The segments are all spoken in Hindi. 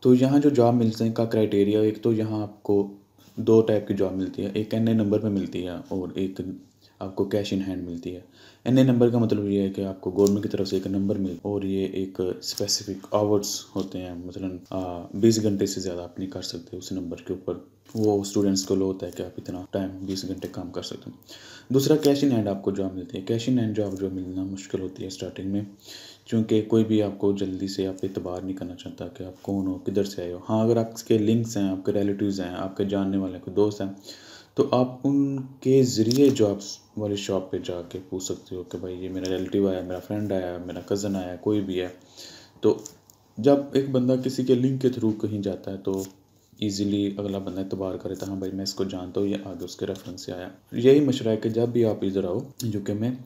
तो यहाँ जो जॉब मिलने का क्राइटेरिया, एक तो यहाँ आपको 2 टाइप की जॉब मिलती है। एक एनए नंबर पे मिलती है और एक आपको कैश इन हैंड मिलती है। एनए नंबर का मतलब ये है कि आपको गवर्नमेंट की तरफ से एक नंबर मिल और ये एक स्पेसिफिक आवर्स होते हैं, मसलन 20 घंटे से ज़्यादा आप नहीं कर सकते उस नंबर के ऊपर। वो स्टूडेंट्स को लो होता है कि आप इतना टाइम 20 घंटे काम कर सकते हैं। दूसरा कैश इन हैंड आपको जॉब मिलती है। कैश इन हैंड जॉब जो मिलना मुश्किल होती है स्टार्टिंग में, क्योंकि कोई भी आपको जल्दी से आप एतबार नहीं करना चाहता कि आप कौन हो, किधर से आए हो। हाँ, अगर आपके लिंक्स हैं, आपके रिलेटिव्स हैं, आपके जानने वाले कोई दोस्त हैं, तो आप उनके ज़रिए जॉब्स वाली शॉप पे जाके पूछ सकते हो कि भाई ये मेरा रिलेटिव आया, मेरा फ्रेंड आया, मेरा कज़न आया, कोई भी है। तो जब एक बंदा किसी के लिंक के थ्रू कहीं जाता है तो ईज़िली अगला बंदा एतबार करे था, हाँ भाई मैं इसको जानता हूँ, ये आगे उसके रेफरेंस से आया। यही मशवरा है कि जब भी आप इधर आओ यूके में,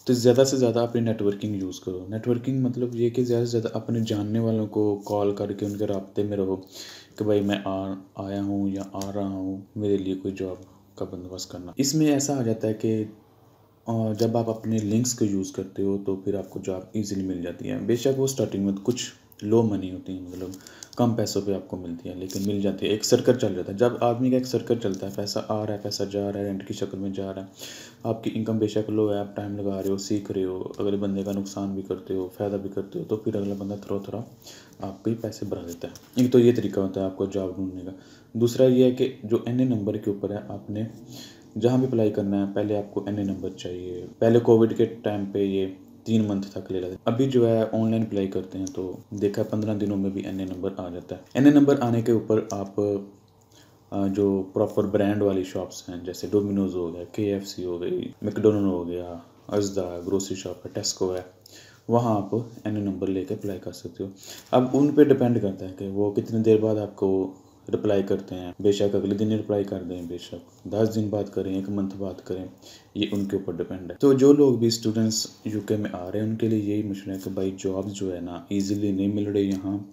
तो ज़्यादा से ज़्यादा अपनी नेटवर्किंग यूज़ करो। नेटवर्किंग मतलब ये कि ज़्यादा से ज़्यादा अपने जानने वालों को कॉल करके उनके राब्ते में रहो कि भाई मैं आया हूँ या आ रहा हूँ, मेरे लिए कोई जॉब का बंदोबस्त करना। इसमें ऐसा आ जाता है कि जब आप अपने लिंक्स को यूज़ करते हो तो फिर आपको जॉब ईज़िली मिल जाती है। बेशक वो स्टार्टिंग में कुछ लो मनी होती है, मतलब कम पैसों पे आपको मिलती है, लेकिन मिल जाती है। एक सर्कल चल जाता है। जब आदमी का एक सर्कल चलता है, पैसा आ रहा है, पैसा जा रहा है, रेंट की शक्ल में जा रहा है, आपकी इनकम बेशक लो है, आप टाइम लगा रहे हो, सीख रहे हो, अगले बंदे का नुकसान भी करते हो, फ़ायदा भी करते हो, तो फिर अगला बंदा थोड़ा-थोड़ा आपको ही पैसे बढ़ा देता है। एक तो ये तरीका होता है आपको जॉब ढूँढने का। दूसरा ये है कि जो एनए नंबर के ऊपर है, आपने जहाँ भी अप्लाई करना है पहले आपको एनए नंबर चाहिए। पहले कोविड के टाइम पे ये 3 मंथ तक ले लेते थे। अभी जो है ऑनलाइन अप्लाई करते हैं तो देखा 15 दिनों में भी एनए नंबर आ जाता है। एनए नंबर आने के ऊपर आप जो प्रॉपर ब्रांड वाली शॉप्स हैं, जैसे डोमिनोज़ हो गया, केएफसी हो गई, मैकडॉनल्ड हो गया, अज़दा ग्रोसरी शॉप है, टेस्को है, वहाँ आप एनए नंबर लेके अप्लाई कर सकते हो। अब उन पे डिपेंड करता है कि वो कितनी देर बाद आपको रिप्लाई करते हैं। बेशक अगले दिन ही रिप्लाई कर दें, बेशक 10 दिन बाद करें, 1 मंथ बाद करें, ये उनके ऊपर डिपेंड है। तो जो लोग भी स्टूडेंट्स यूके में आ रहे हैं उनके लिए यही मशवरा है कि भाई जॉब्स जो है ना ईज़िली नहीं मिल रही यहाँ,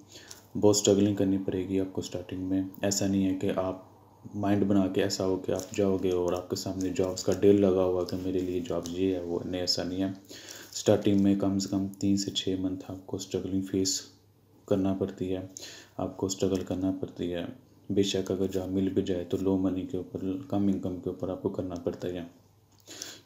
बहुत स्ट्रगलिंग करनी पड़ेगी आपको स्टार्टिंग में। ऐसा नहीं है कि आप माइंड बना के ऐसा हो कि आप जाओगे और आपके सामने जॉब्स का ढेर लगा हुआ कि मेरे लिए जॉब्स ये है वो नहीं, ऐसा नहीं है। स्टार्टिंग में कम से कम 3 से 6 मंथ आपको स्ट्रगलिंग फेस करना पड़ती है, आपको स्ट्रगल करना पड़ती है। बेशक अगर जॉब मिल भी जाए तो लो मनी के ऊपर, कम इनकम के ऊपर आपको करना पड़ता है,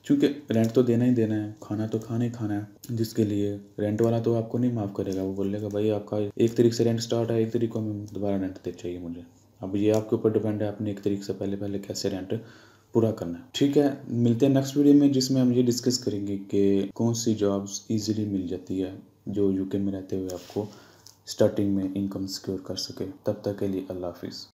क्योंकि रेंट तो देना ही देना है, खाना तो खाना ही खाना है। जिसके लिए रेंट वाला तो आपको नहीं माफ़ करेगा, वो बोलेगा भाई आपका 1 तारीख से रेंट स्टार्ट है, 1 तारीख को हमें दोबारा रेंट दे चाहिए मुझे। अब ये आपके ऊपर डिपेंड है, आपने 1 तारीख से पहले कैसे रेंट पूरा करना है। ठीक है, मिलते हैं नेक्स्ट वीडियो में जिसमें हम ये डिस्कस करेंगे कि कौन सी जॉब्स ईज़िली मिल जाती है जो यूके में रहते हुए आपको स्टार्टिंग में इनकम सिक्योर कर सके। तब तक के लिए अल्लाह हाफ़िज़।